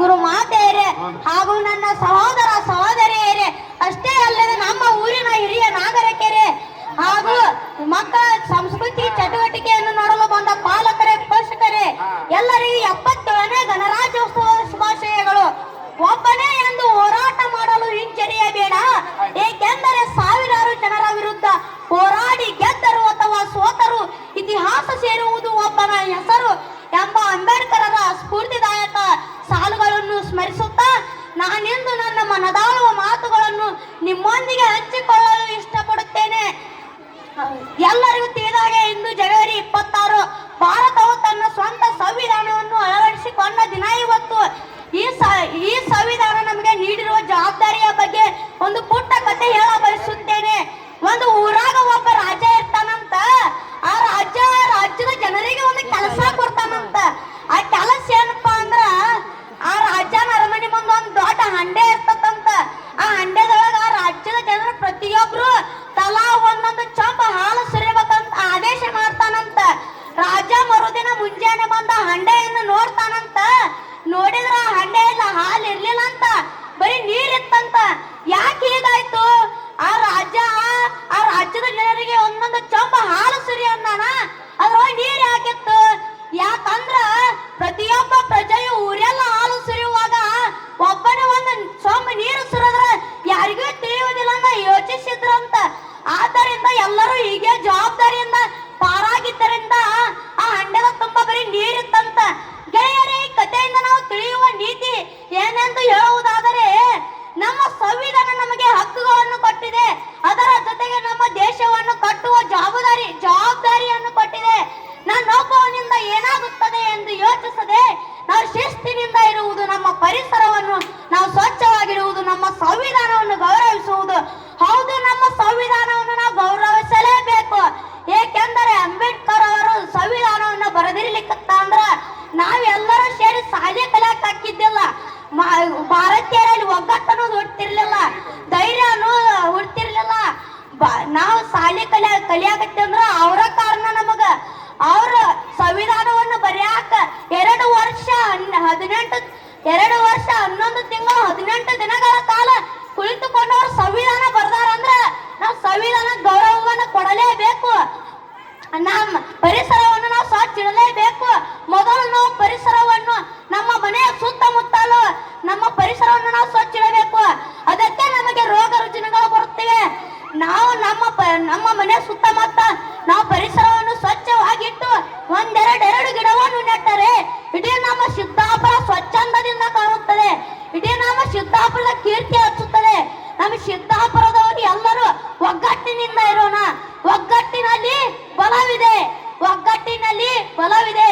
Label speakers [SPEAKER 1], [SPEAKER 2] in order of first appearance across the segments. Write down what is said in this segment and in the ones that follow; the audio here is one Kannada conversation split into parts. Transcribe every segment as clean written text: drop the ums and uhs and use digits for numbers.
[SPEAKER 1] ಗುರು ಮಾತೆಯರೇ ಹಾಗೂ ನನ್ನ ಸಹೋದರ ಸಹೋದರಿಯರೇ, ಅಷ್ಟೇ ಅಲ್ಲದೆ ನಮ್ಮ ಊರಿನ ಹಿರಿಯ ನಾಗರಿಕರೇ ಹಾಗೂ ಮಕ್ಕಳ ಸಂಸ್ಕೃತಿ ಚಟುವಟಿಕೆಯನ್ನು ನೋಡಲು ಬಂದ ಪಾಲಕರೇ, ಪೋಷಕರೇ, ಎಲ್ಲರಿಗೂ 77ನೇ ಗಣರಾಜ್ಯೋತ್ಸವದ ಶುಭಾಶಯಗಳು. ಒಬ್ಬನೇ ಎಂದು ಹೋರಾಟ ಮಾಡಲು ಹಿಂಜರಿಯಬೇಡ, ಏಕೆಂದರೆ ಸಾವಿರಾರು ಜನರ ವಿರುದ್ಧ ಹೋರಾಡಿ ಗೆದ್ದರು ಅಥವಾ ಸೋತರು ಇತಿಹಾಸ ಸೇರುವುದು ಒಬ್ಬನ ಹೆಸರು ಎಂಬ ಅಂಬೇಡ್ಕರರ ಸ್ಫೂರ್ತಿದಾಯಕ ಸಾಲುಗಳನ್ನು ಸ್ಮರಿಸುತ್ತಾ ನಾನಿಂದು ನನ್ನ ಮನದಾಳುವ ಮಾತುಗಳನ್ನು ನಿಮ್ಮೊಂದಿಗೆ ಹಂಚಿಕೊಳ್ಳಲು ಇಷ್ಟಪಡುತ್ತೇನೆ. ಎಲ್ಲರಿಗೂ ತಿಳಿದಾಗೆ ಇಂದು ಜನವರಿ 26 ಭಾರತವು ತನ್ನ ಸ್ವಂತ ಸಂವಿಧಾನವನ್ನು ಅಳವಡಿಸಿಕೊಂಡ ದಿನ ಇವತ್ತು. ಈ ಸಂವಿಧಾನ ನಮಗೆ ನೀಡಿರುವ ಜವಾಬ್ದಾರಿಯ ಬಗ್ಗೆ ಒಂದು ಪುಟ್ಟ ಕಥೆ ಹೇಳ ಬಯಸುತ್ತೇನೆ. ಒಂದು ಊರಾಗ ಒಬ್ಬ ರಾಜ ಇರ್ತಾನಂತ. ಆ ರಾಜ್ಯದ ಜನರಿಗೆ ಒಂದು ಕೆಲಸ ಕೊಡ್ತಾನಂತ. ಆ ಕೆಲಸ ಏನಪ್ಪಾ ಅಂದ್ರ, ಆ ರಾಜನ ಅರಮನೆ ಮುಂದೆ ಒಂದು ದೊಡ್ಡ ಹಂಡೆ ಇರ್ತದಂತ. ಆ ಹಂಡೆದೊಳಗ ಆ ರಾಜ್ಯದ ಜನರು ಪ್ರತಿಯೊಬ್ರು ತಲಾ ಒಂದೊಂದು ಚಂಪ ಹಾಲು ಸುರಿಬೇಕಂತ ಆದೇಶ ಮಾಡ್ತಾನಂತ. ರಾಜ ಮರುದಿನ ಮುಂಜಾನೆ ಬಂದ ಹಂಡೆಯನ್ನು ನೋಡ್ತಾನಂತ. ನೋಡಿದ್ರ ಆ ಹಂಡೆಯಲ್ಲ ಹಾಲು ಇರ್ಲಿಲ್ಲ ಅಂತ, ಬರೀ ನೀರಿತ್ತಂತ. ಯಾಕೆ ಹೀಗಾಯ್ತು? ಆ ರಾಜ್ಯದ ಜನರಿಗೆ ಒಂದೊಂದು ಚಂಪ ಹಾಲು ಸುರಿ ಅಂದಾನ, ಅದ್ರೊಳಗೆ ನೀರ್ ಯಾಕಿತ್ತು? ಯಾಕಂದ್ರ ಪ್ರತಿಯೊಬ್ಬ ಪ್ರಜೆಯು ಊರೆಲ್ಲ ಹಾಲು ಸುರಿಯುವಾಗ ಒಬ್ಬನೇ ಒಂದು ಸೊಂಬ ನೀರು ಸುರಿದ್ರ ಯಾರಿಗೂ ತಿಳಿಯುವುದಿಲ್ಲ ಅಂತ ಯೋಚಿಸಿದ್ರಂತ. ಆದ್ದರಿಂದ ಎಲ್ಲರೂ ಹೀಗೆ ಜವಾಬ್ದಾರಿಯಿಂದ ಪಾರಾಗಿದ್ದರಿಂದ ಆ ಹಂಡೆದ ತುಂಬಾ ಬರೀ ನೀರಿತ್ತಂತ. ಗೆಳೆಯರೇ, ಈ ಕಥೆಯಿಂದ ನಾವು ತಿಳಿಯುವ ನೀತಿ ಏನೆಂದು ಹೇಳುವುದಾದರೆ, ನಮ್ಮ ಸಂವಿಧಾನ ನಮಗೆ ಹಕ್ಕುಗಳನ್ನು ಕೊಟ್ಟಿದೆ, ಅದರ ಜೊತೆಗೆ ನಮ್ಮ ದೇಶವನ್ನು ಕಟ್ಟುವ ಜವಾಬ್ದಾರಿಯನ್ನು ಕೊಟ್ಟಿದೆ. ನನ್ನೊಬ್ಬನಿಂದ ಏನಾಗುತ್ತದೆ ಎಂದು ಯೋಚಿಸದೆ ನಾವು ಶಿಸ್ತಿನಿಂದ ಇರುವುದು, ನಮ್ಮ ಪರಿಸರವನ್ನು ನಾವು ಸ್ವಚ್ಛವಾಗಿರುವುದು, ನಮ್ಮ ಸಂವಿಧಾನವನ್ನು ಗೌರವಿಸುವುದು. ಹೌದು, ನಮ್ಮ ಸಂವಿಧಾನವನ್ನು ನಾವು ಗೌರವಿಸಲೇಬೇಕು. ಏಕೆಂದರೆ ಅಂಬೇಡ್ಕರ್ ಅವರು ಸಂವಿಧಾನವನ್ನು ಬರೆದಿರ್ಲಿಕ್ಕತ್ತ ಅಂದ್ರ ನಾವೆಲ್ಲರೂ ಸೇರಿ ಶಾಲೆ ಕಲಿಯಕ್ ಹಾಕಿದ್ದಿಲ್ಲ. ಭಾರತೀಯರಲ್ಲಿ ಒಗ್ಗಟ್ಟನ್ನು ಹುಡ್ತಿರ್ಲಿಲ್ಲ, ಧೈರ್ಯನು ಹುಡ್ತಿರ್ಲಿಲ್ಲ. ನಾವು ಶಾಲೆ ಕಲಿಯಾಕತ್ತಂದ್ರ ಅವರ ಕಾರಣ ನಮಗ. ಅವ್ರ ಸಂವಿಧಾನವನ್ನು ಬರೆಯಾಕ 2 ವರ್ಷ 11 ತಿಂಗಳು 18 ದಿನಗಳ ಕಾಲ ಕುಳಿತುಕೊಂಡು ಅವ್ರ ಸಂವಿಧಾನ ಬರ್ದಾರಂದ್ರ ನಾವು ಸಂವಿಧಾನ ಗೌರವವನ್ನು ಕೊಡಲೇಬೇಕು. ನಮ್ಮ ಪರಿಸರವನ್ನು ನಾವು ಸ್ವಚ್ಛ ಇಡಲೇಬೇಕು. ಮೊದಲು ನಾವು ಪರಿಸರವನ್ನು, ನಮ್ಮ ಮನೆಯ ಸುತ್ತಮುತ್ತಲು ನಮ್ಮ ಪರಿಸರವನ್ನು ನಾವು ಸ್ವಚ್ಛ ಇಡಬೇಕು. ಅದಕ್ಕೆ ನಮಗೆ ರೋಗ ರುಜಿನಗಳು ಬರುತ್ತಿವೆ. ನಾವು ನಮ್ಮ ಮನೆಯ ಸುತ್ತಮುತ್ತ ನಾವು ಪರಿಸರವನ್ನು ಸ್ವಚ್ಛವಾಗಿಟ್ಟು ಒಂದೆರಡು ಗಿಡವನ್ನು ನೆಟ್ಟರೆ ಇಡೀ ನಮ್ಮ ಸಿದ್ದಾಪುರ ಸ್ವಚ್ಛಂದದಿಂದ ಕಾಣುತ್ತದೆ. ಇಡೀ ನಮ್ಮ ಸಿದ್ದಾಪುರದ ಕೀರ್ತಿ ಹಚ್ಚುತ್ತದೆ. ನಮ್ಮ ಸಿದ್ದಾಪುರದವರು ಎಲ್ಲರೂ ಒಗ್ಗಟ್ಟಿನಿಂದ ಇರೋಣ. ಒಗ್ಗಟ್ಟಿನಲ್ಲಿ ಬಲವಿದೆ, ಒಗ್ಗಟ್ಟಿನಲ್ಲಿ ಬಲವಿದೆ.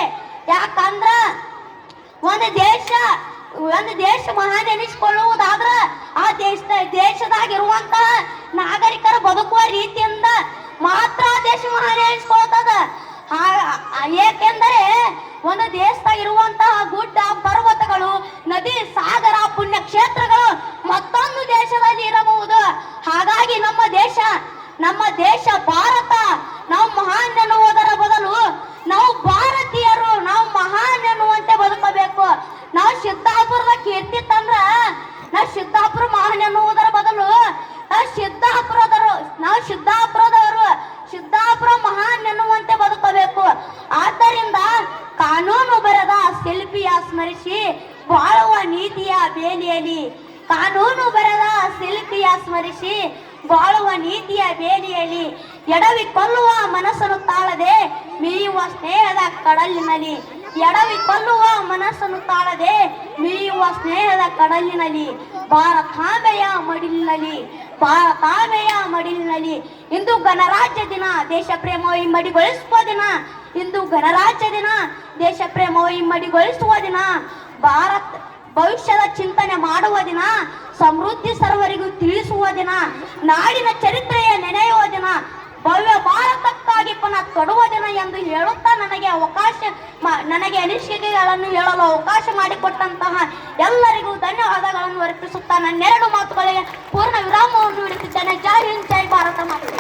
[SPEAKER 1] ಯಾಕಂದ್ರ ಒಂದು ದೇಶ ಮಹಾನ್ ಎನಿಸಿಕೊಳ್ಳುವುದಾದ್ರ ಆ ದೇಶದಾಗಿರುವಂತಹ ನಾಗರಿಕರ ಬದುಕುವ ರೀತಿಯಿಂದ ಮಾತ್ರ ದೇಶ ಮಹಾನ್ ಎನಿಸಿಕೊಳ್ಳುತ್ತದ. ಏಕೆಂದರೆ ಒಂದು ದೇಶದಾಗಿರುವಂತಹ ಗುಡ್ಡ ಪರ್ವತಗಳು, ನದಿ, ಸಾಗರ, ಪುಣ್ಯ ಕ್ಷೇತ್ರಗಳು ಮತ್ತೊಂದು ದೇಶದಲ್ಲಿ ಇರಬಹುದು. ಹಾಗಾಗಿ ನಮ್ಮ ದೇಶ ಭಾರತ, ನಾವು ಮಹಾನ್ ಎನ್ನುವುದರ ಬದಲು ನಾವು ಭಾರತೀಯರು, ನಾವು ಮಹಾನ್ ಎನ್ನುವಂತೆ ಬದುಕಬೇಕು. ನಾವು ಸಿದ್ದಾಪುರದ ಕೀರ್ತಿ ತಂದ್ರ ನಾವು ಸಿದ್ದಾಪುರ ಮಹಾನ್ ಎನ್ನುವುದರ ಬದಲು ನಾವು ಸಿದ್ದಾಪುರ ಮಹಾನ್ ಎನ್ನುವಂತೆ ಬದುಕಬೇಕು. ಆದ್ದರಿಂದ ಕಾನೂನು ಬರದ ಶಿಲ್ಪಿಯ ಸ್ಮರಿಸಿ ಬಾಳುವ ನೀತಿಯ ಬೇಲಿಯಲ್ಲಿ, ಕಾನೂನು ಬರದ ಶಿಲ್ಪಿಯ ಸ್ಮರಿಸಿ ಬಾಳುವ ನೀತಿಯ ಬೇಲಿಯಲ್ಲಿ ಎಡವಿ ಕೊಲ್ಲುವ ಮನಸ್ಸನ್ನು ತಾಳದೆ ಮೀಯುವ ಸ್ನೇಹದ ಕಡಲಿನಲ್ಲಿ, ಎಡವಿ ಕೊಲ್ಲುವ ಮನಸ್ಸನ್ನು ತಾಳದೆ ಮೀಯುವ ಸ್ನೇಹದ ಕಡಲಿನಲ್ಲಿ, ಭಾರತಾಂಬೆಯ ಮಡಿಲಿನಲ್ಲಿ ಇಂದು ಗಣರಾಜ್ಯ ದಿನ, ದೇಶ ಪ್ರೇಮ ಇಮ್ಮಡಿಗೊಳಿಸುವ ದಿನ. ಇಂದು ಗಣರಾಜ್ಯ ದಿನ, ದೇಶ ಪ್ರೇಮ ಇಮ್ಮಡಿಗೊಳಿಸುವ ದಿನ, ಭವಿಷ್ಯದ ಚಿಂತನೆ ಮಾಡುವ ದಿನ, ಸಮೃದ್ಧಿ ಸರ್ವರಿಗೂ ತಿಳಿಸುವ ದಿನ, ನಾಡಿನ ಚರಿತ್ರೆಯ ನೆನೆಯುವ ದಿನ, ಭವ್ಯ ಭಾರತಕ್ಕಾಗಿ ಪುನಃ ತೊಡುವ ದಿನ ಎಂದು ಹೇಳುತ್ತಾ ನನಗೆ ಅನಿಸಿಕೆಗಳನ್ನು ಹೇಳಲು ಅವಕಾಶ ಮಾಡಿಕೊಟ್ಟಂತಹ ಎಲ್ಲರಿಗೂ ಧನ್ಯವಾದಗಳನ್ನು ಅರ್ಪಿಸುತ್ತಾ ನನ್ನೆರಡು ಮಾತುಗಳಿಗೆ ಪೂರ್ಣ ವಿರಾಮವನ್ನು ಇಡುತ್ತಿದ್ದೇನೆ. ಜೈ ಹಿಂದ್, ಜೈ ಭಾರತ ಮಾತೆ.